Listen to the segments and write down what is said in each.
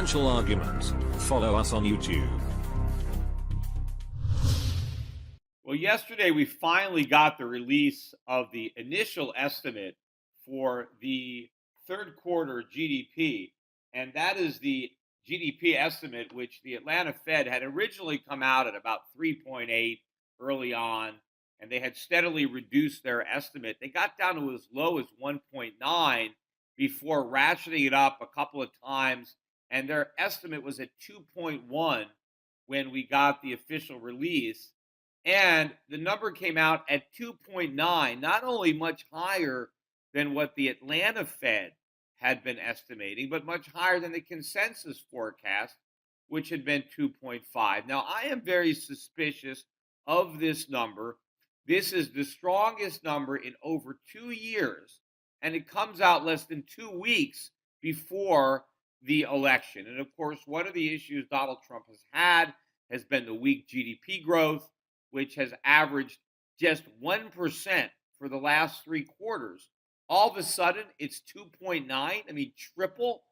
financial argument. Follow us on YouTube. Well, yesterday we finally got the release of the initial estimate for the third quarter GDP, and that is the GDP estimate, which the Atlanta Fed had originally come out at about 3.8 early on, and they had steadily reduced their estimate. They got down to as low as 1.9 before ratcheting it up a couple of times, and their estimate was at 2.1 when we got the official release. And the number came out at 2.9, not only much higher than what the Atlanta Fed had been estimating, but much higher than the consensus forecast, which had been 2.5. Now, I am very suspicious of this number. This is the strongest number in over 2 years, and it comes out less than 2 weeks before the election. And of course, one of the issues Donald Trump has been the weak GDP growth, which has averaged just 1% for the last 3 quarters. All of a sudden, it's 2.9. I mean, triple.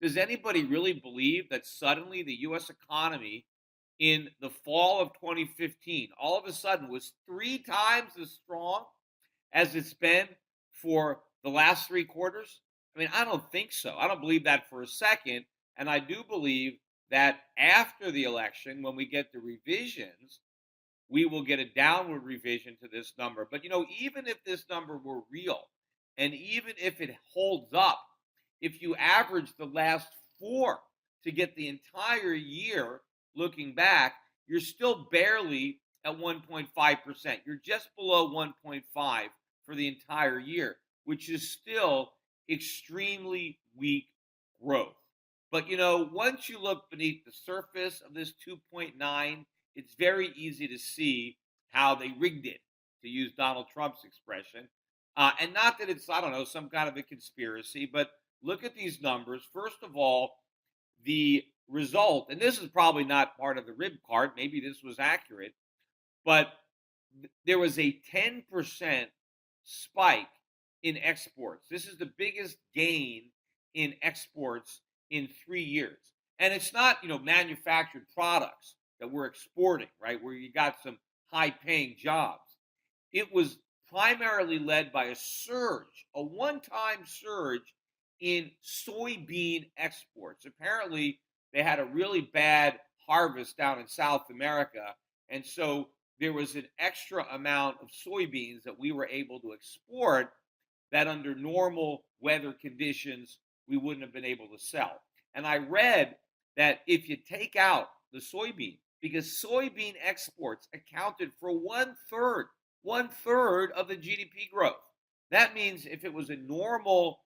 Does anybody really believe that suddenly the U.S. economy in the fall of 2015 all of a sudden was 3 times as strong as it's been for the last 3 quarters? I mean, I don't think so. I don't believe that for a second. And I do believe that after the election, when we get the revisions, we will get a downward revision to this number. But, even if this number were real, and even if it holds up, if you average the last 4 to get the entire year looking back, you're still barely at 1.5%. You're just below 1.5 for the entire year, which is still extremely weak growth. But, once you look beneath the surface of this 2.9, it's very easy to see how they rigged it, to use Donald Trump's expression. And not that it's, I don't know, some kind of a conspiracy, but look at these numbers. First of all, the result, and this is probably not part of the rib cart, maybe this was accurate, but there was a 10% spike in exports. This is the biggest gain in exports in 3 years. And it's not, manufactured products that we're exporting, right, where you got some high-paying jobs. It was primarily led by a one-time surge in soybean exports. Apparently, they had a really bad harvest down in South America, and so there was an extra amount of soybeans that we were able to export that under normal weather conditions we wouldn't have been able to sell. And I read that if you take out the soybean, because soybean exports accounted for one third of the GDP growth. That means if it was a normal,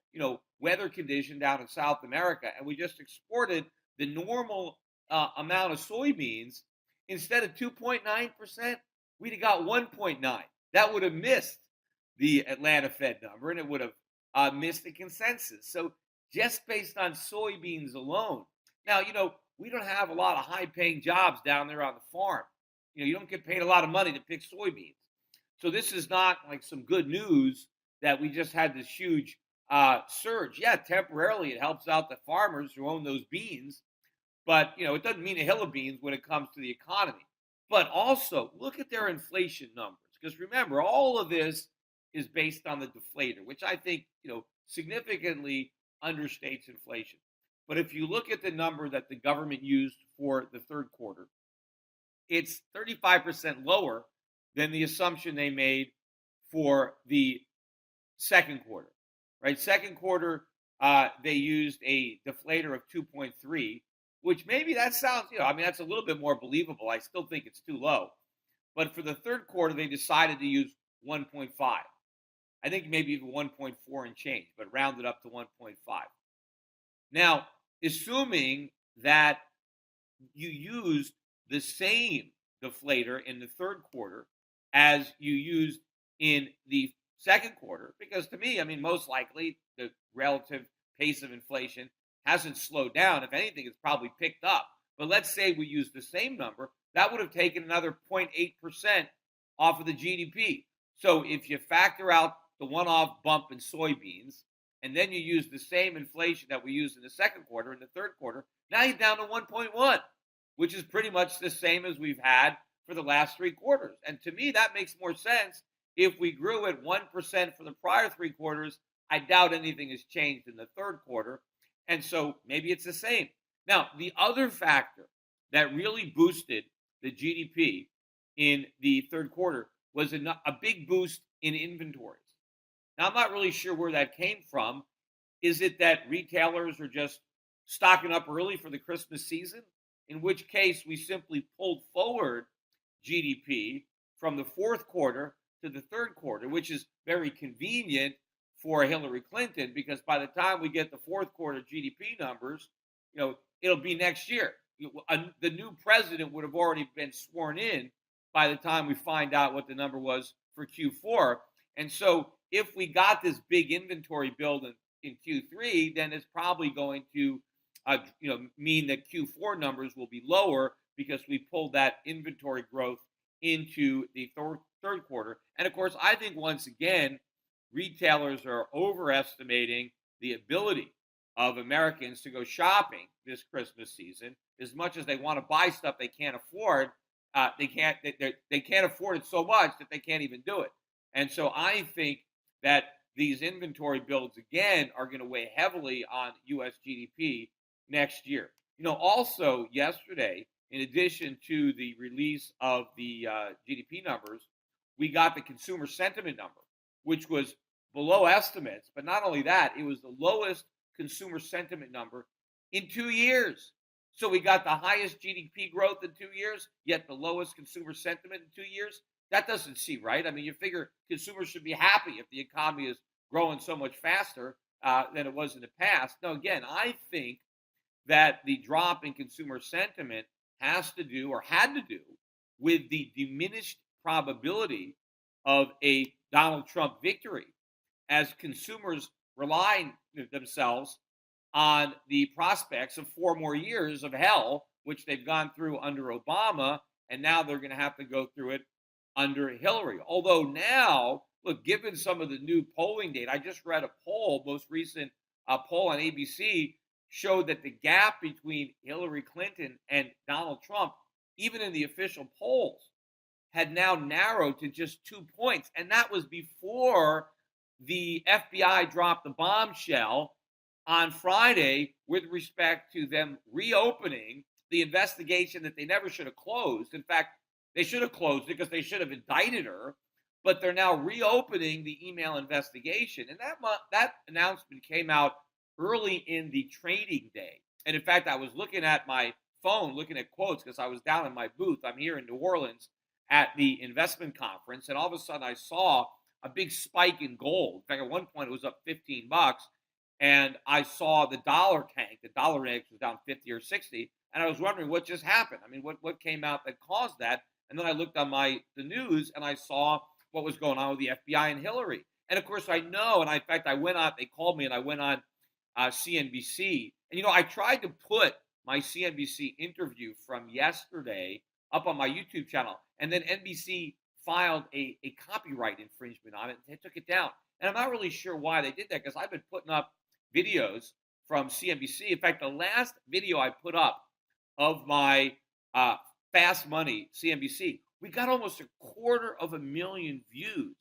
weather condition down in South America, and we just exported the normal amount of soybeans, instead of 2.9%, we'd have got 1.9. That would have missed the Atlanta Fed number, and it would have missed the consensus. So just based on soybeans alone. Now, we don't have a lot of high-paying jobs down there on the farm. You don't get paid a lot of money to pick soybeans. So this is not like some good news that we just had this huge surge. Yeah, temporarily it helps out the farmers who own those beans, but it doesn't mean a hill of beans when it comes to the economy. But also look at their inflation numbers, because remember, all of this is based on the deflator, which I think significantly understates inflation. But if you look at the number that the government used for the third quarter, it's 35% lower than the assumption they made for the second quarter, right? Second quarter, they used a deflator of 2.3, which maybe that sounds, that's a little bit more believable. I still think it's too low. But for the third quarter, they decided to use 1.5. I think maybe even 1.4 and change, but rounded up to 1.5. Now, assuming that you used the same deflator in the third quarter as you used in the second quarter, because to me, most likely the relative pace of inflation hasn't slowed down. If anything, it's probably picked up. But let's say we use the same number, that would have taken another 0.8% off of the GDP. So if you factor out the one-off bump in soybeans, and then you use the same inflation that we used in the second quarter, in the third quarter, Now he's down to 1.1, which is pretty much the same as we've had for the last 3 quarters. And to me, that makes more sense. If we grew at 1% for the prior 3 quarters, I doubt anything has changed in the third quarter. And so maybe it's the same. Now, the other factor that really boosted the GDP in the third quarter was a big boost in inventories. Now, I'm not really sure where that came from. Is it that retailers are just stocking up early for the Christmas season? In which case, we simply pulled forward GDP from the fourth quarter to the third quarter, which is very convenient for Hillary Clinton, because by the time we get the fourth quarter GDP numbers, it'll be next year. The new president would have already been sworn in by the time we find out what the number was for Q4. And so if we got this big inventory build in Q3, then it's probably going to mean that Q4 numbers will be lower because we pulled that inventory growth into the third quarter. And of course, I think once again, retailers are overestimating the ability of Americans to go shopping this Christmas season. As much as they want to buy stuff they can't afford, they can't afford it so much that they can't even do it. And so I think that these inventory builds again are going to weigh heavily on U.S. GDP next year. Also yesterday, in addition to the release of the GDP numbers, we got the consumer sentiment number, which was below estimates. But not only that, it was the lowest consumer sentiment number in 2 years. So we got the highest GDP growth in 2 years, yet the lowest consumer sentiment in 2 years. That doesn't seem right. I mean, you figure consumers should be happy if the economy is growing so much faster than it was in the past. Now, again, I think that the drop in consumer sentiment has to do, or had to do, with the diminished probability of a Donald Trump victory, as consumers rely themselves on the prospects of 4 more years of hell, which they've gone through under Obama, and now they're going to have to go through it under Hillary. Although now, look, given some of the new polling data, I just read a poll, most recent poll on ABC, showed that the gap between Hillary Clinton and Donald Trump, even in the official polls, had now narrowed to just 2 points. And that was before the FBI dropped the bombshell on Friday with respect to them reopening the investigation that they never should have closed. In fact, they should have closed it because they should have indicted her, but they're now reopening the email investigation. And that announcement came out early in the trading day. And in fact, I was looking at my phone, looking at quotes, because I was down in my booth. I'm here in New Orleans at the investment conference, and all of a sudden I saw a big spike in gold. In fact, at one point it was up $15, and I saw the dollar tank. The dollar index was down 50 or 60, and I was wondering what just happened. I mean, what came out that caused that? And then I looked on the news, and I saw what was going on with the FBI and Hillary. And of course, I know, and in fact, I went on. They called me, and I went on CNBC. And I tried to put my CNBC interview from yesterday up on my YouTube channel, and then NBC filed a copyright infringement on it. They took it down, and I'm not really sure why they did that, because I've been putting up videos from CNBC. In fact, the last video I put up of my Fast Money CNBC, we got almost 250,000 views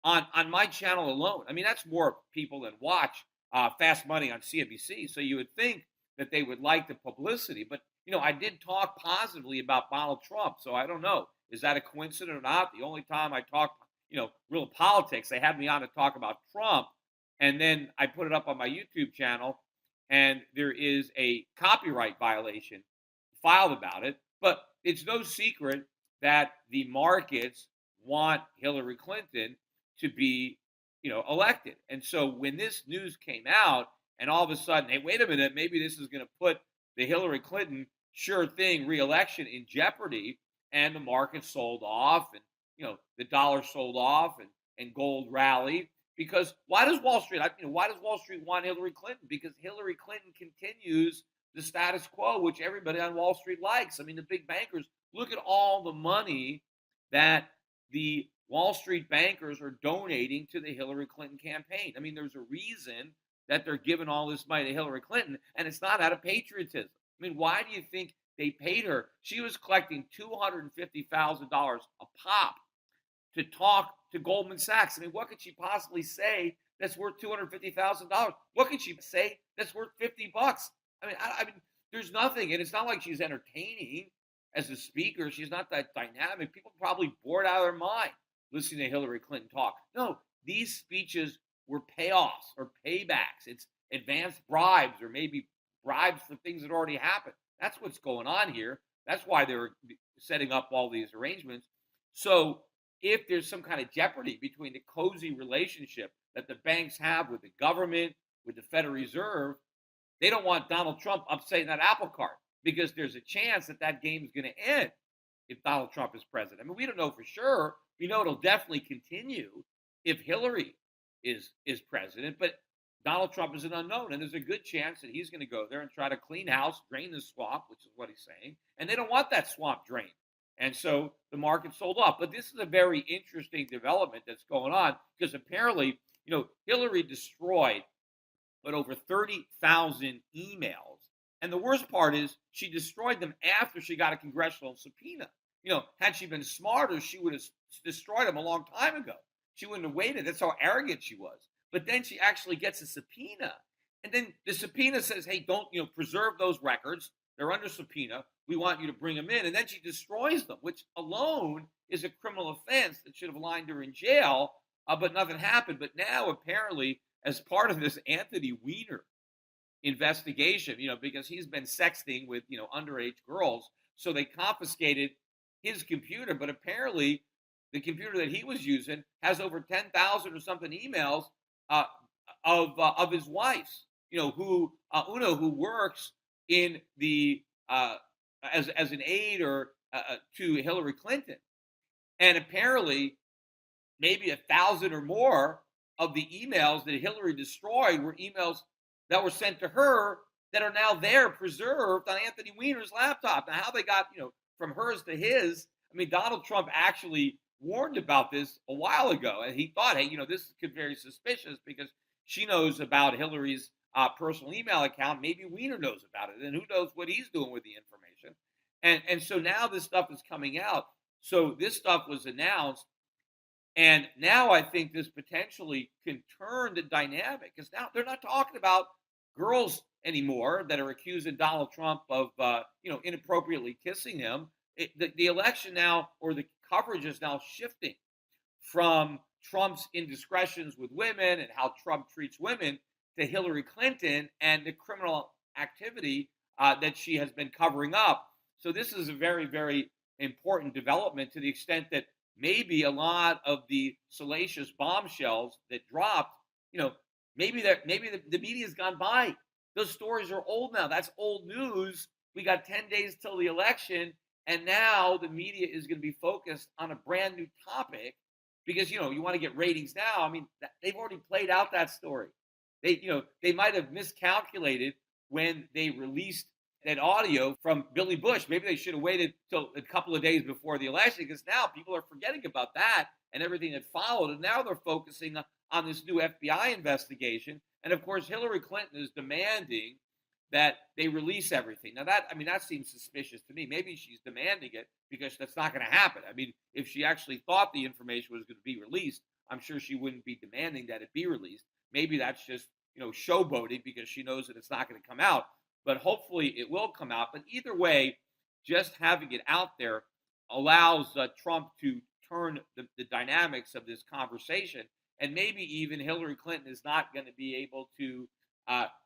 on my channel alone. I mean, that's more people than watch Fast Money on CNBC. So you would think that they would like the publicity, but I did talk positively about Donald Trump. So I don't know, is that a coincidence or not? The only time I talk, real politics, they had me on to talk about Trump, and then I put it up on my YouTube channel, and there is a copyright violation filed about it. But it's no secret that the markets want Hillary Clinton to be, elected. And so when this news came out, and all of a sudden, hey, wait a minute, maybe this is going to put the Hillary Clinton sure thing reelection in jeopardy, and the market sold off, and the dollar sold off, and gold rallied. Because why does Wall Street want Hillary Clinton? Because Hillary Clinton continues the status quo, which everybody on Wall Street likes. I mean, the big bankers, look at all the money that the Wall Street bankers are donating to the Hillary Clinton campaign. I mean, there's a reason that they're giving all this money to Hillary Clinton, and it's not out of patriotism. I mean, why do you think they paid her? She was collecting $250,000 a pop to talk to Goldman Sachs. I mean, what could she possibly say that's worth $250,000? What could she say that's worth $50? I mean, there's nothing, and it's not like she's entertaining as a speaker. She's not that dynamic. People probably bored out of their mind listening to Hillary Clinton talk. No, these speeches were payoffs or paybacks. It's advanced bribes or maybe bribes for things that already happened. That's what's going on here. That's why they were setting up all these arrangements. So if there's some kind of jeopardy between the cozy relationship that the banks have with the government, with the Federal Reserve, they don't want Donald Trump upsetting that apple cart because there's a chance that that game is going to end if Donald Trump is president. I mean, we don't know for sure. We know it'll definitely continue if Hillary is president, but Donald Trump is an unknown, and there's a good chance that he's going to go there and try to clean house, drain the swamp, which is what he's saying, and they don't want that swamp drained. And so the market sold off. But this is a very interesting development that's going on because apparently, Hillary destroyed over 30,000 emails. And the worst part is she destroyed them after she got a congressional subpoena. Had she been smarter, she would have destroyed them a long time ago. She wouldn't have waited. That's how arrogant she was. But then she actually gets a subpoena. And then the subpoena says, hey, don't, preserve those records. They're under subpoena. We want you to bring them in. And then she destroys them, which alone is a criminal offense that should have lined her in jail, but nothing happened. But now, apparently, as part of this Anthony Weiner investigation, because he's been sexting with, underage girls, so they confiscated his computer. But apparently, the computer that he was using has over 10,000 or something emails of his wife's, who works in the as an aide or to Hillary Clinton, and apparently maybe 1,000 or more of the emails that Hillary destroyed were emails that were sent to her that are now there preserved on Anthony Weiner's laptop. Now, how they got from hers to his? I mean, Donald Trump actually warned about this a while ago, and he thought, hey, this could be very suspicious because she knows about Hillary's personal email account. Maybe Weiner knows about it, and who knows what he's doing with the information. And so now this stuff is coming out. So this stuff was announced, and now I think this potentially can turn the dynamic because now they're not talking about girls anymore that are accusing Donald Trump of inappropriately kissing him. The election now, or the coverage is now shifting from Trump's indiscretions with women and how Trump treats women to Hillary Clinton and the criminal activity that she has been covering up. So this is a very, very important development to the extent that maybe a lot of the salacious bombshells that dropped, maybe the media's gone by. Those stories are old now. That's old news. We got 10 days till the election, and now the media is going to be focused on a brand new topic because, you want to get ratings now. I mean, they've already played out that story. They might have miscalculated when they released that audio from Billy Bush. Maybe they should have waited till a couple of days before the election because now people are forgetting about that and everything that followed. And now they're focusing on this new FBI investigation. And of course, Hillary Clinton is demanding that they release everything. Now that seems suspicious to me. Maybe she's demanding it because that's not going to happen. I mean, if she actually thought the information was going to be released, I'm sure she wouldn't be demanding that it be released. Maybe that's just, showboating because she knows that it's not going to come out. But hopefully it will come out. But either way, just having it out there allows Trump to turn the dynamics of this conversation. And maybe even Hillary Clinton is not going to be able to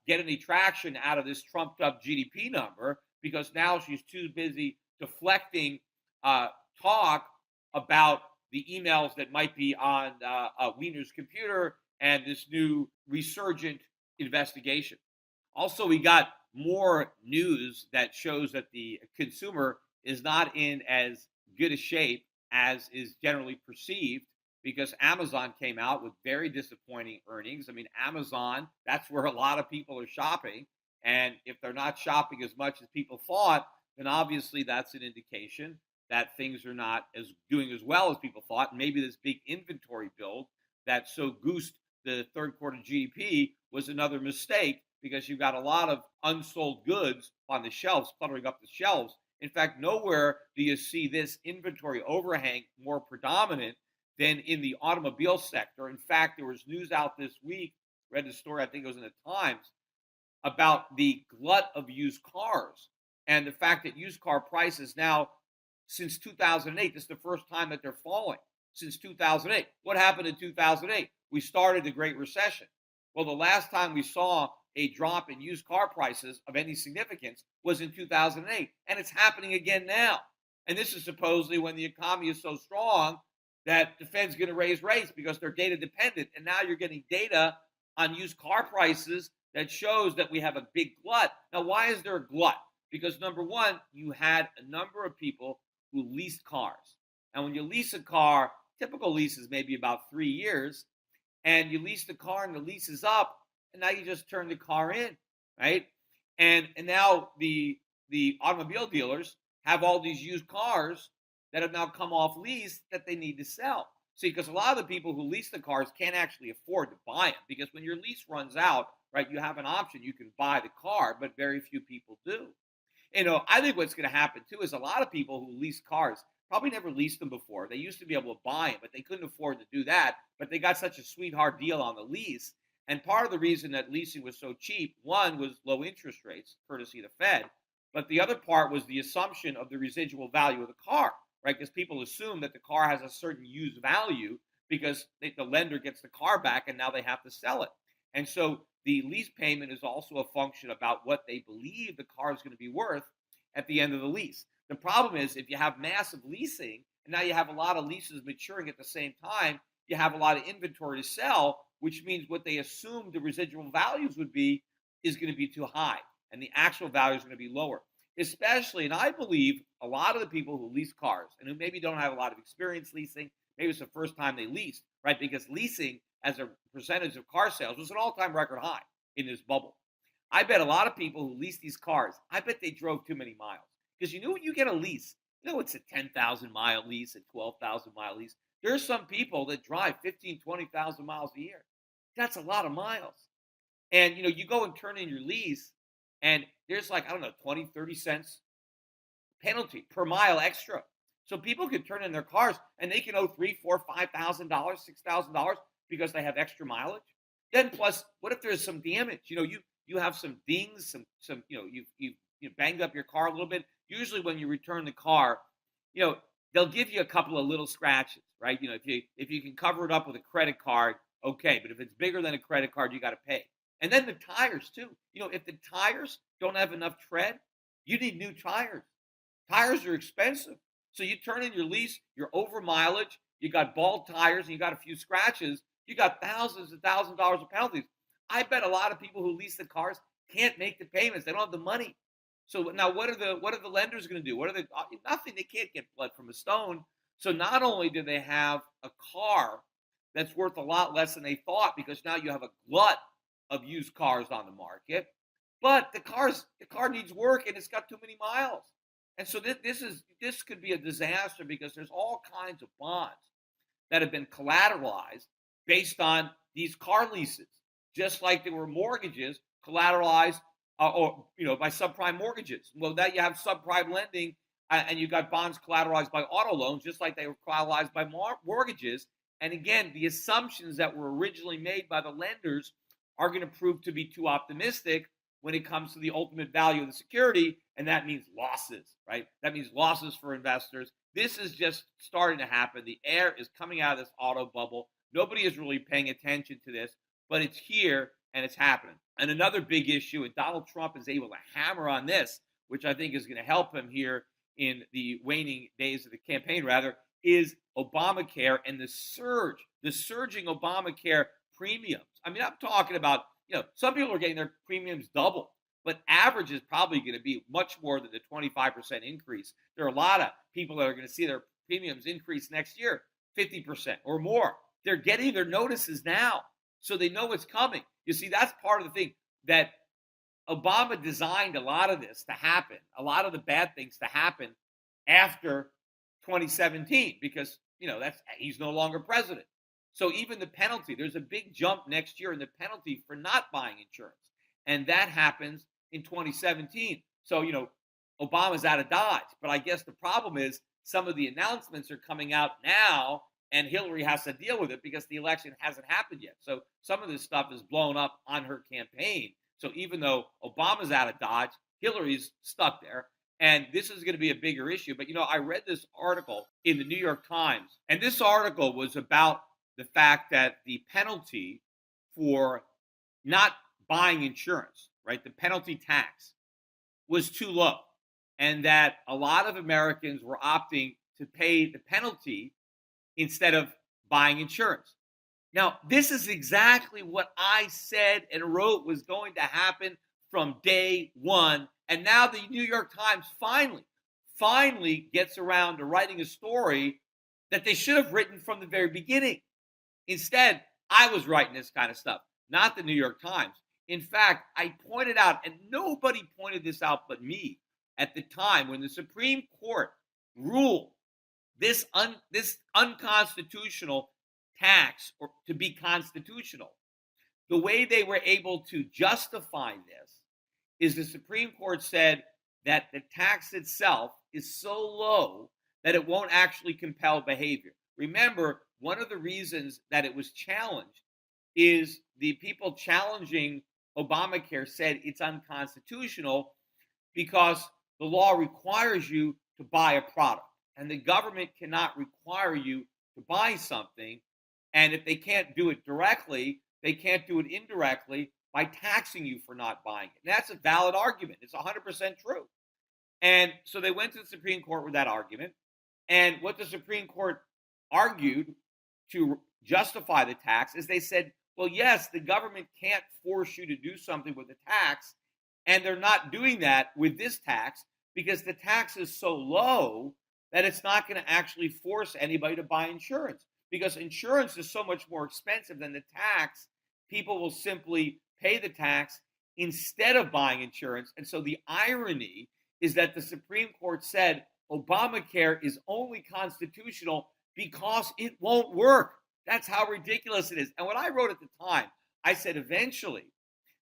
get any traction out of this trumped up GDP number because now she's too busy deflecting talk about the emails that might be on Weiner's computer and this new resurgent investigation. Also, we got more news that shows that the consumer is not in as good a shape as is generally perceived because Amazon came out with very disappointing earnings. I mean, Amazon, that's where a lot of people are shopping. And if they're not shopping as much as people thought, then obviously that's an indication that things are not doing as well as people thought. And maybe this big inventory build that so goosed the third quarter GDP was another mistake because you've got a lot of unsold goods on the shelves, cluttering up the shelves. In fact, nowhere do you see this inventory overhang more predominant than in the automobile sector. In fact, there was news out this week, read the story, I think it was in the Times, about the glut of used cars and the fact that used car prices now, since 2008, this is the first time that they're falling since 2008. What happened in 2008? We started the Great Recession. Well, the last time we saw a drop in used car prices of any significance was in 2008, and it's happening again now. And this is supposedly when the economy is so strong that the Fed's going to raise rates because they're data dependent. And now you're getting data on used car prices that shows that we have a big glut. Now, why is there a glut? Because number one, you had a number of people who leased cars. And when you lease a car, typical lease is maybe about 3 years, and you lease the car and the lease is up, and now you just turn the car in, right? And now the automobile dealers have all these used cars that have now come off lease that they need to sell. See, because a lot of the people who lease the cars can't actually afford to buy them, because when your lease runs out, right, you have an option, you can buy the car, but very few people do. I think what's going to happen too is a lot of people who lease cars probably never leased them before. They used to be able to buy them, but they couldn't afford to do that. But they got such a sweetheart deal on the lease. And part of the reason that leasing was so cheap, one, was low interest rates, courtesy of the Fed. But the other part was the assumption of the residual value of the car, right? Because people assume that the car has a certain used value because the lender gets the car back and now they have to sell it. And so the lease payment is also a function about what they believe the car is going to be worth at the end of the lease. The problem is if you have massive leasing and now you have a lot of leases maturing at the same time, you have a lot of inventory to sell, which means what they assume the residual values would be is going to be too high, and the actual value is going to be lower. Especially, and I believe a lot of the people who lease cars and who maybe don't have a lot of experience leasing, maybe it's the first time they leased, right? Because leasing as a percentage of car sales was an all-time record high in this bubble. I bet a lot of people who lease these cars, I bet they drove too many miles. Because when you get a lease, it's a 10,000 mile lease, a 12,000 mile lease. There's some people that drive 15, 20,000 miles a year. That's a lot of miles. And, you go and turn in your lease and there's 20, 30 cents penalty per mile extra. So people can turn in their cars and they can owe $3,000, $4,000, $5,000, $6,000 because they have extra mileage. Then plus, what if there's some damage? You have some dings, some you banged up your car a little bit. Usually when you return the car, they'll give you a couple of little scratches, right? If you can cover it up with a credit card, okay. But if it's bigger than a credit card, you got to pay. And then the tires too. If the tires don't have enough tread, you need new tires. Tires are expensive. So you turn in your lease, you're over mileage, you got bald tires, and you got a few scratches, you got thousands and thousands of dollars of penalties. I bet a lot of people who lease the cars can't make the payments. They don't have the money. So now what are the lenders going to do? Nothing. They can't get blood from a stone. So not only do they have a car that's worth a lot less than they thought because now you have a glut of used cars on the market, but the car needs work and it's got too many miles. And so this could be a disaster because there's all kinds of bonds that have been collateralized based on these car leases, just like there were mortgages collateralized by subprime mortgages. Well, now you have subprime lending, and you got bonds collateralized by auto loans, just like they were collateralized by mortgages. And again, the assumptions that were originally made by the lenders are going to prove to be too optimistic when it comes to the ultimate value of the security, and that means losses, right? That means losses for investors. This is just starting to happen. The air is coming out of this auto bubble. Nobody is really paying attention to this, but it's here and it's happening. And another big issue, and Donald Trump is able to hammer on this, which I think is going to help him here in the waning days of the campaign, is Obamacare and the surging Obamacare premiums. I mean, I'm talking about, some people are getting their premiums double, but average is probably going to be much more than the 25% increase. There are a lot of people that are going to see their premiums increase next year, 50% or more. They're getting their notices now, so they know it's coming. You see, that's part of the thing that Obama designed a lot of this to happen, a lot of the bad things to happen after 2017, because, he's no longer president. So even the penalty, there's a big jump next year in the penalty for not buying insurance. And that happens in 2017. So, Obama's out of Dodge. But I guess the problem is some of the announcements are coming out now, and Hillary has to deal with it because the election hasn't happened yet. So some of this stuff is blown up on her campaign. So even though Obama's out of Dodge, Hillary's stuck there. And this is going to be a bigger issue. But, I read this article in the New York Times, and this article was about the fact that the penalty for not buying insurance, right, the penalty tax was too low, and that a lot of Americans were opting to pay the penalty instead of buying insurance. Now, this is exactly what I said and wrote was going to happen from day one. And now the New York Times finally gets around to writing a story that they should have written from the very beginning. Instead, I was writing this kind of stuff, not the New York Times. In fact, I pointed out, and nobody pointed this out but me at the time, when the Supreme Court ruled this unconstitutional tax or to be constitutional. The way they were able to justify this is the Supreme Court said that the tax itself is so low that it won't actually compel behavior. Remember, one of the reasons that it was challenged is the people challenging Obamacare said it's unconstitutional because the law requires you to buy a product, and the government cannot require you to buy something. And if they can't do it directly, they can't do it indirectly by taxing you for not buying it. And that's a valid argument. It's 100% true. And so they went to the Supreme Court with that argument. And what the Supreme Court argued to justify the tax is they said, well, yes, the government can't force you to do something with the tax. And they're not doing that with this tax because the tax is so low that it's not going to actually force anybody to buy insurance. Because insurance is so much more expensive than the tax, people will simply pay the tax instead of buying insurance. And so the irony is that the Supreme Court said Obamacare is only constitutional because it won't work. That's how ridiculous it is. And what I wrote at the time, I said eventually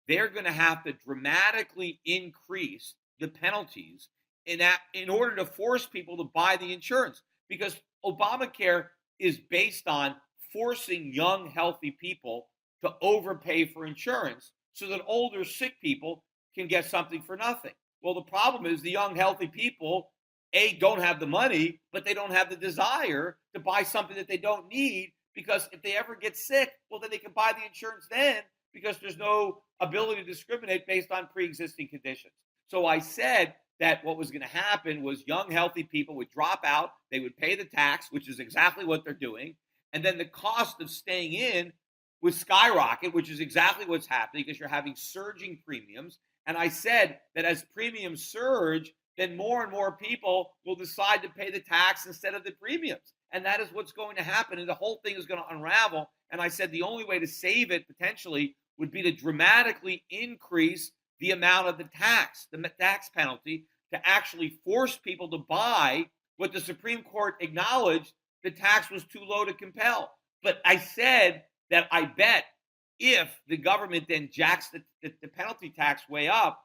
they're going to have to dramatically increase the penalties in order to force people to buy the insurance, because Obamacare is based on forcing young, healthy people to overpay for insurance so that older, sick people can get something for nothing. Well, the problem is the young, healthy people, A, don't have the money, but they don't have the desire to buy something that they don't need, because if they ever get sick, well, then they can buy the insurance then, because there's no ability to discriminate based on pre-existing conditions. So I said that what was going to happen was young, healthy people would drop out, they would pay the tax, which is exactly what they're doing, and then the cost of staying in would skyrocket, which is exactly what's happening because you're having surging premiums. And I said that as premiums surge, then more and more people will decide to pay the tax instead of the premiums. And that is what's going to happen, and the whole thing is going to unravel. And I said the only way to save it potentially would be to dramatically increase the amount of the tax penalty, to actually force people to buy what the Supreme Court acknowledged the tax was too low to compel. But I said that I bet if the government then jacks the penalty tax way up,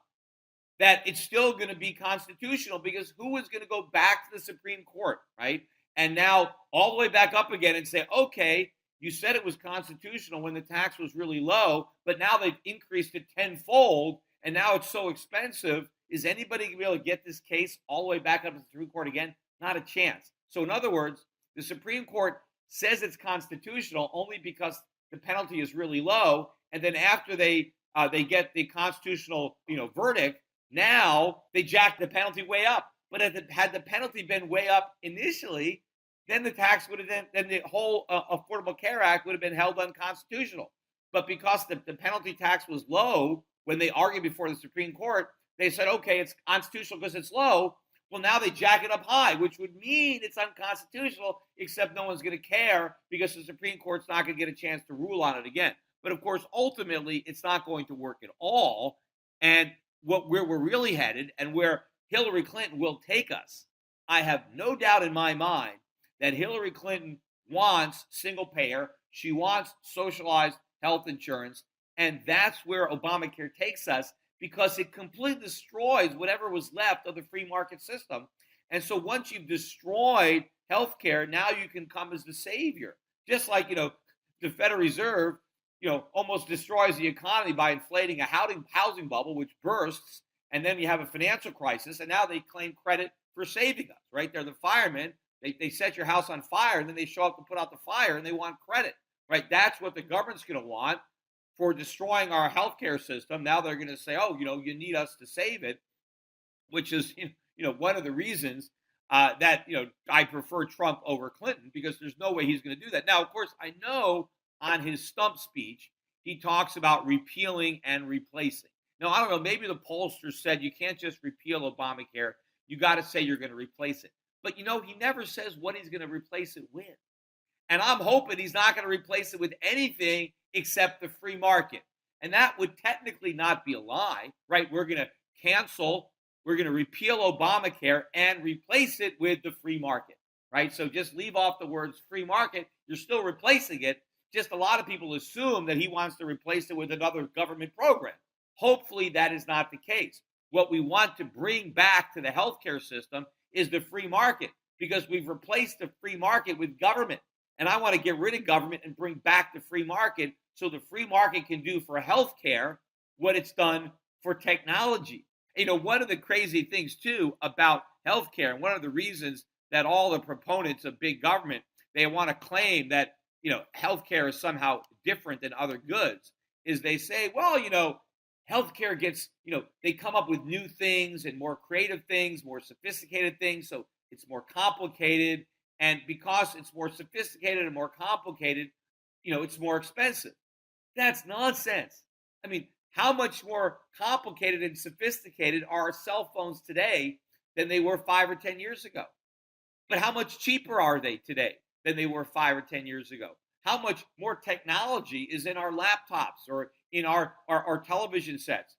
that it's still going to be constitutional, because who is going to go back to the Supreme Court, right? And now all the way back up again and say, okay, you said it was constitutional when the tax was really low, but now they've increased it tenfold, and now it's so expensive. Is anybody going to be able to get this case all the way back up to the Supreme Court again? Not a chance. So in other words, the Supreme Court says it's constitutional only because the penalty is really low, and then after they get the constitutional verdict, now they jack the penalty way up. But had the penalty been way up initially, then the tax would have then the whole Affordable Care Act would have been held unconstitutional. But because the penalty tax was low when they argued before the Supreme Court, they said, okay, it's constitutional because it's low. Well, now they jack it up high, which would mean it's unconstitutional, except no one's going to care because the Supreme Court's not going to get a chance to rule on it again. But of course, ultimately, it's not going to work at all. And where we're really headed and where Hillary Clinton will take us, I have no doubt in my mind that Hillary Clinton wants single payer. She wants socialized health insurance. And that's where Obamacare takes us, because it completely destroys whatever was left of the free market system. And so once you've destroyed healthcare, now you can come as the savior. Just like, the Federal Reserve, almost destroys the economy by inflating a housing bubble, which bursts, and then you have a financial crisis, and now they claim credit for saving us, right? They're the firemen. They set your house on fire, and then they show up to put out the fire, and they want credit, right? That's what the government's going to want for destroying our healthcare system. Now they're going to say, oh, you need us to save it, which is, one of the reasons that, I prefer Trump over Clinton, because there's no way he's going to do that. Now, of course, I know on his stump speech, he talks about repealing and replacing. Now, I don't know, maybe the pollsters said you can't just repeal Obamacare. You got to say you're going to replace it. But, he never says what he's going to replace it with. And I'm hoping he's not going to replace it with anything except the free market. And that would technically not be a lie, right? We're going to repeal Obamacare and replace it with the free market, right? So just leave off the words free market. You're still replacing it. Just a lot of people assume that he wants to replace it with another government program. Hopefully that is not the case. What we want to bring back to the healthcare system is the free market, because we've replaced the free market with government. And I want to get rid of government and bring back the free market, so the free market can do for healthcare what it's done for technology. One of the crazy things, too, about healthcare, and one of the reasons that all the proponents of big government, they want to claim that, healthcare is somehow different than other goods, is they say, well, healthcare gets, they come up with new things and more creative things, more sophisticated things. So it's more complicated. And because it's more sophisticated and more complicated, it's more expensive. That's nonsense. I mean, how much more complicated and sophisticated are our cell phones today than they were 5 or 10 years ago? But how much cheaper are they today than they were 5 or 10 years ago? How much more technology is in our laptops or in our television sets?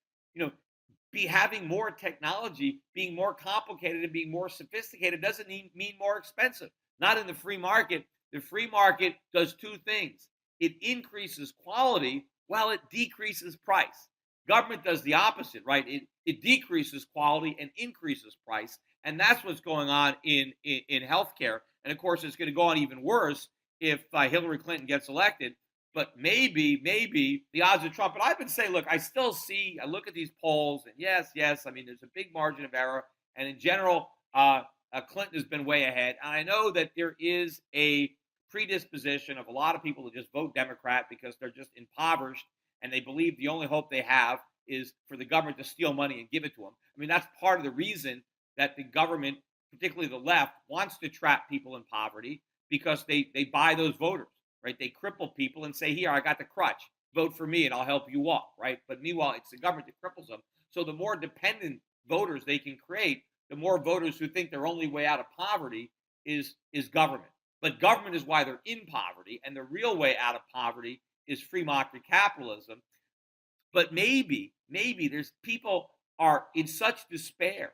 Having more technology, being more complicated and being more sophisticated doesn't mean more expensive. Not in the free market. The free market does two things. It increases quality while it decreases price. Government does the opposite, right? It decreases quality and increases price. And that's what's going on in healthcare. And of course, it's going to go on even worse if Hillary Clinton gets elected. But maybe the odds of Trump. But I've been saying, look, I look at these polls, and yes, I mean, there's a big margin of error. And in general, Clinton has been way ahead. And I know that there is a predisposition of a lot of people to just vote Democrat because they're just impoverished, and they believe the only hope they have is for the government to steal money and give it to them. I mean, that's part of the reason that the government, particularly the left, wants to trap people in poverty, because they buy those voters, right? They cripple people and say, here, I got the crutch. Vote for me and I'll help you walk, right? But meanwhile, it's the government that cripples them. So the more dependent voters they can create, the more voters who think their only way out of poverty is government. But government is why they're in poverty, and the real way out of poverty is free market capitalism. But maybe there's people are in such despair,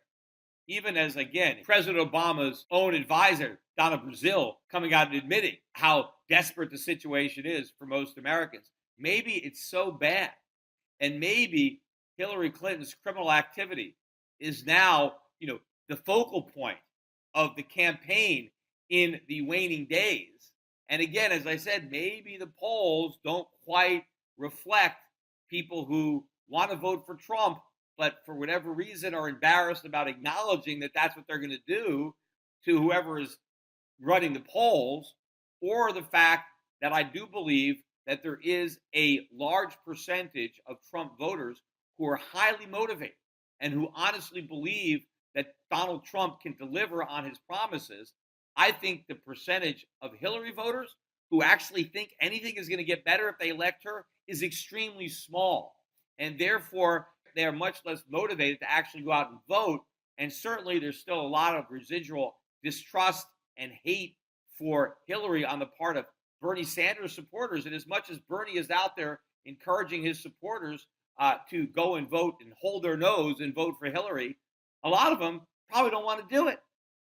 even as, again, President Obama's own advisor down in Brazil coming out and admitting how desperate the situation is for most Americans. Maybe it's so bad, and maybe Hillary Clinton's criminal activity is now, the focal point of the campaign in the waning days. And again, as I said, maybe the polls don't quite reflect people who want to vote for Trump, but for whatever reason are embarrassed about acknowledging that that's what they're going to do to whoever is running the polls, or the fact that I do believe that there is a large percentage of Trump voters who are highly motivated and who honestly believe that Donald Trump can deliver on his promises. I think the percentage of Hillary voters who actually think anything is going to get better if they elect her is extremely small. And therefore, they are much less motivated to actually go out and vote. And certainly, there's still a lot of residual distrust and hate for Hillary on the part of Bernie Sanders supporters. And as much as Bernie is out there encouraging his supporters to go and vote and hold their nose and vote for Hillary, a lot of them probably don't want to do it.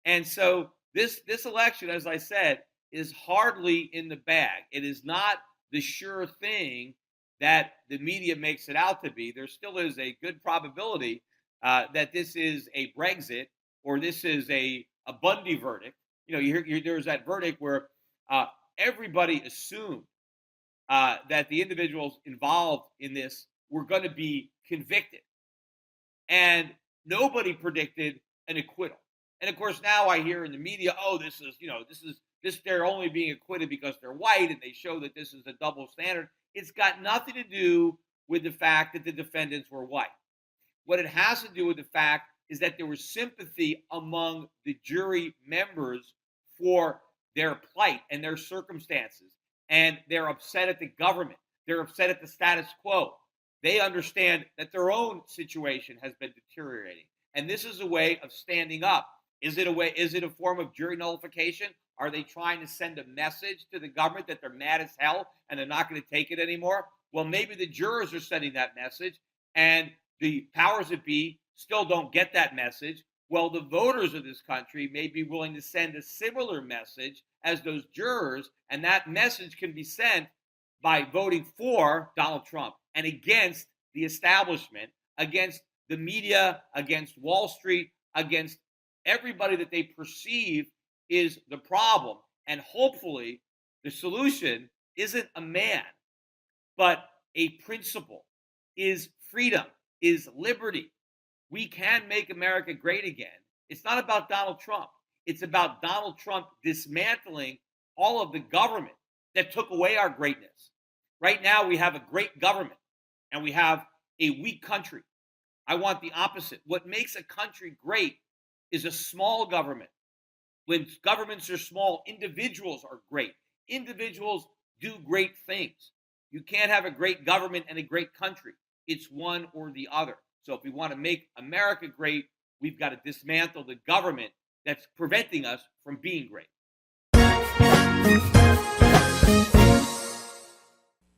And so this election, as I said, is hardly in the bag. It is not the sure thing that the media makes it out to be. There still is a good probability that this is a Brexit or this is a Bundy verdict. You hear there's that verdict where everybody assumed that the individuals involved in this were going to be convicted, and nobody predicted an acquittal. And of course, now I hear in the media, oh, this they're only being acquitted because they're white, and they show that this is a double standard. It's got nothing to do with the fact that the defendants were white. What it has to do with the fact is that there was sympathy among the jury members for their plight and their circumstances. And they're upset at the government. They're upset at the status quo. They understand that their own situation has been deteriorating. And this is a way of standing up. Is it a form of jury nullification? Are they trying to send a message to the government that they're mad as hell and they're not going to take it anymore? Well, maybe the jurors are sending that message and the powers that be still don't get that message. Well, the voters of this country may be willing to send a similar message as those jurors, and that message can be sent by voting for Donald Trump and against the establishment, against the media, against Wall Street, against everybody that they perceive is the problem. And hopefully the solution isn't a man, but a principle, is freedom, is liberty. We can make America great again. It's not about Donald Trump. It's about Donald Trump dismantling all of the government that took away our greatness. Right now, we have a great government and we have a weak country. I want the opposite. What makes a country great is a small government. When governments are small, individuals are great. Individuals do great things. You can't have a great government and a great country. It's one or the other. So if we want to make America great, we've got to dismantle the government that's preventing us from being great.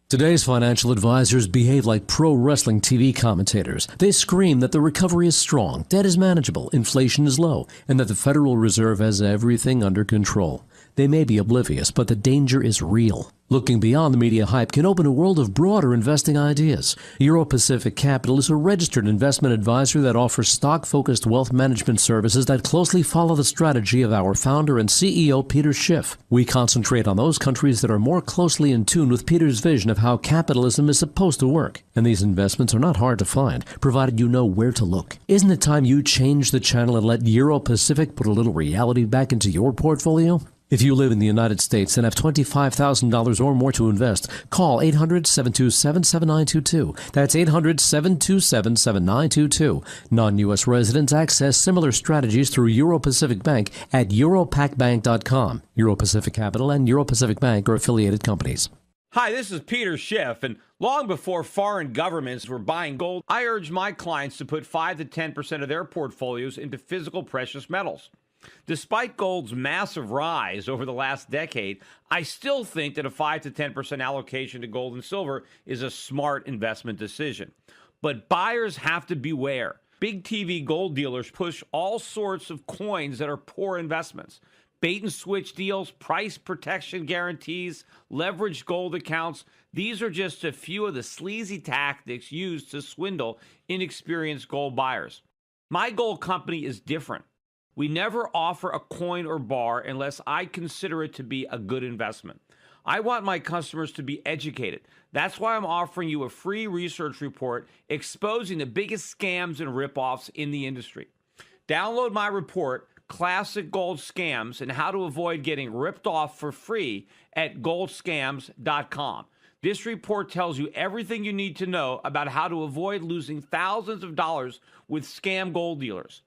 Today's financial advisors behave like pro wrestling TV commentators. They scream that the recovery is strong, debt is manageable, inflation is low, and that the Federal Reserve has everything under control. They may be oblivious, but the danger is real. Looking beyond the media hype can open a world of broader investing ideas. Euro Pacific Capital is a registered investment advisor that offers stock-focused wealth management services that closely follow the strategy of our founder and CEO, Peter Schiff. We concentrate on those countries that are more closely in tune with Peter's vision of how capitalism is supposed to work. And these investments are not hard to find, provided you know where to look. Isn't it time you change the channel and let Euro Pacific put a little reality back into your portfolio? If you live in the United States and have $25,000 or more to invest, call 800-727-7922. That's 800-727-7922. Non-U.S. residents access similar strategies through Euro Pacific Bank at europacbank.com. Euro Pacific Capital and Euro Pacific Bank are affiliated companies. Hi, this is Peter Schiff, and long before foreign governments were buying gold, I urged my clients to put 5 to 10% of their portfolios into physical precious metals. Despite gold's massive rise over the last decade, I still think that a 5 to 10% allocation to gold and silver is a smart investment decision. But buyers have to beware. Big TV gold dealers push all sorts of coins that are poor investments. Bait and switch deals, price protection guarantees, leveraged gold accounts. These are just a few of the sleazy tactics used to swindle inexperienced gold buyers. My gold company is different. We never offer a coin or bar unless I consider it to be a good investment. I want my customers to be educated. That's why I'm offering you a free research report exposing the biggest scams and ripoffs in the industry. Download my report, Classic Gold Scams and How to Avoid Getting Ripped Off, for free at goldscams.com. This report tells you everything you need to know about how to avoid losing thousands of dollars with scam gold dealers.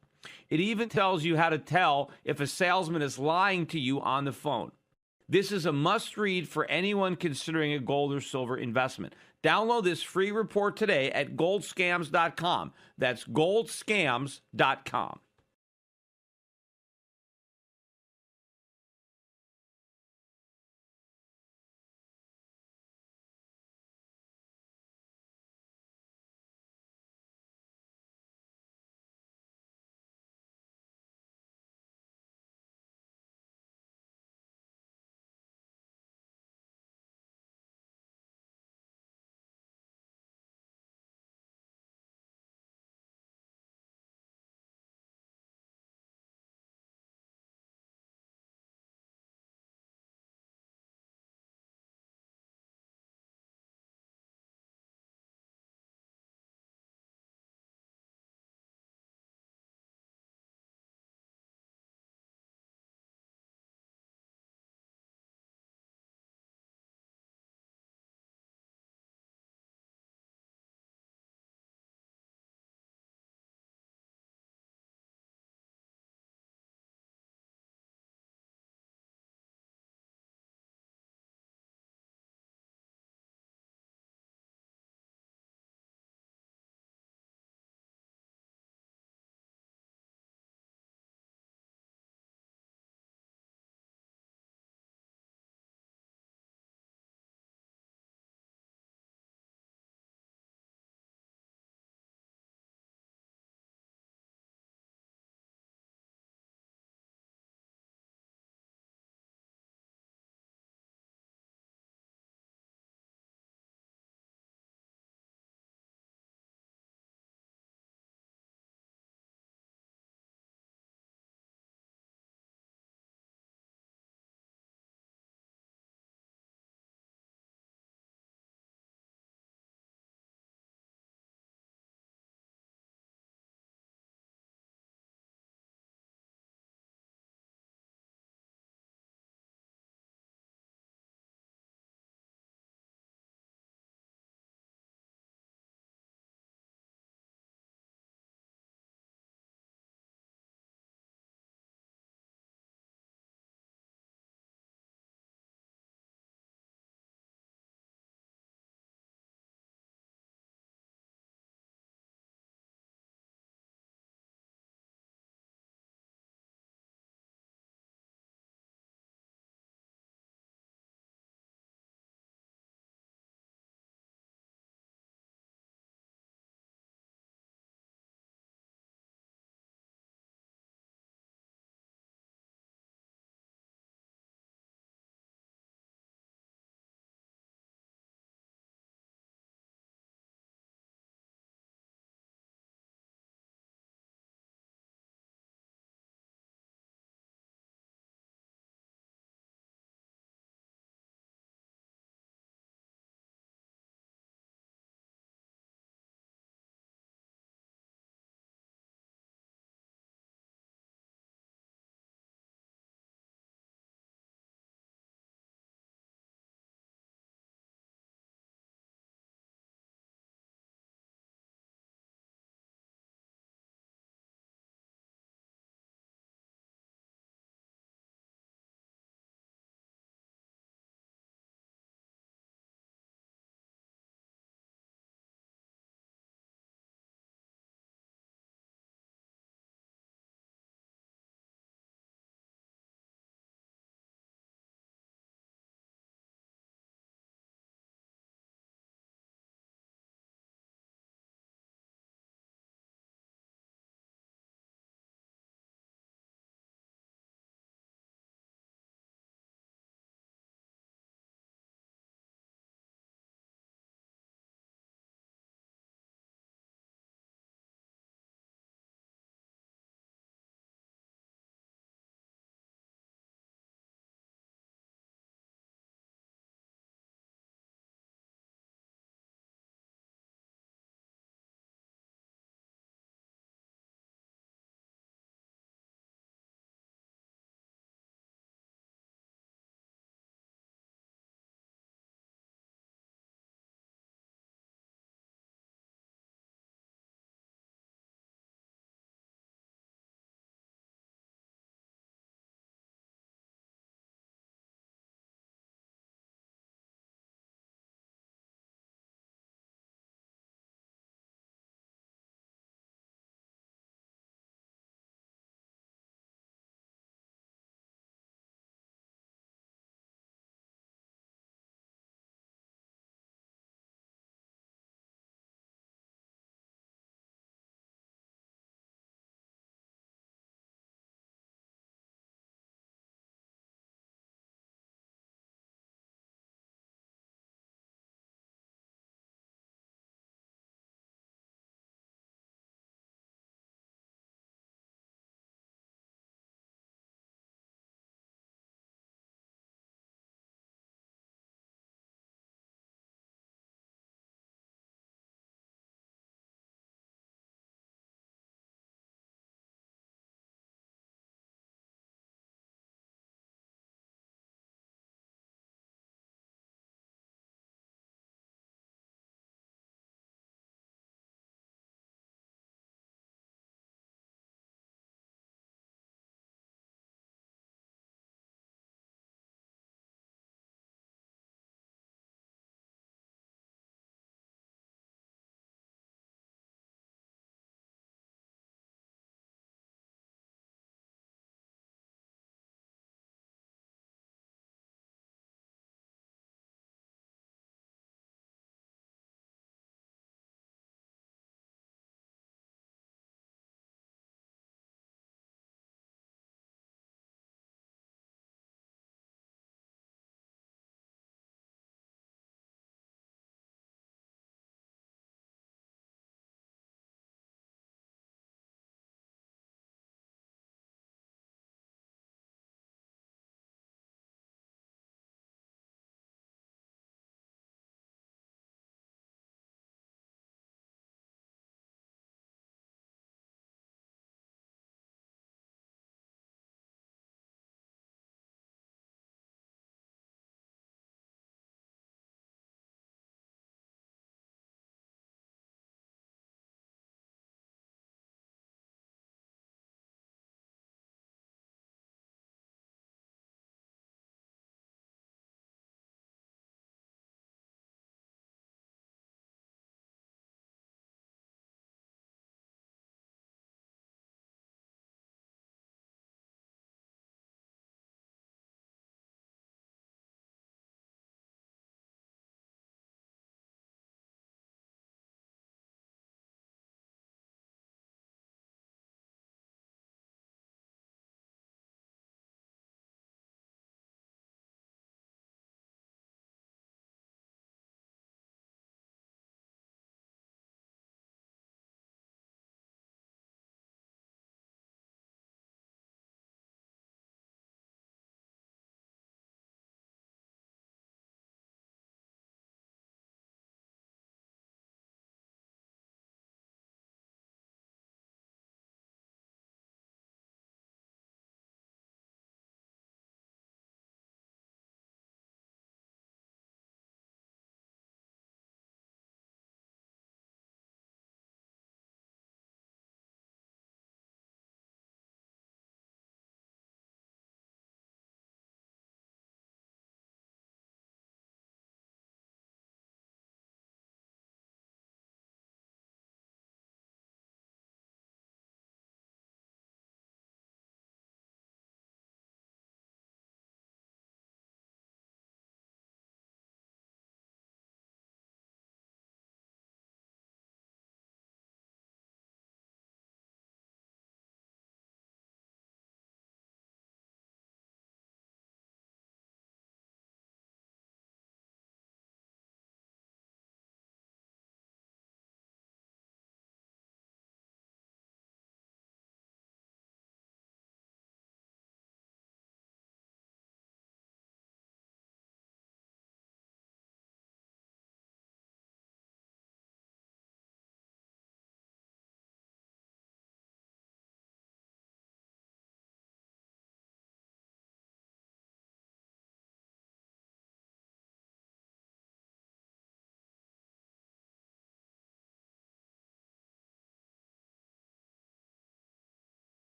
It even tells you how to tell if a salesman is lying to you on the phone. This is a must-read for anyone considering a gold or silver investment. Download this free report today at goldscams.com. That's goldscams.com.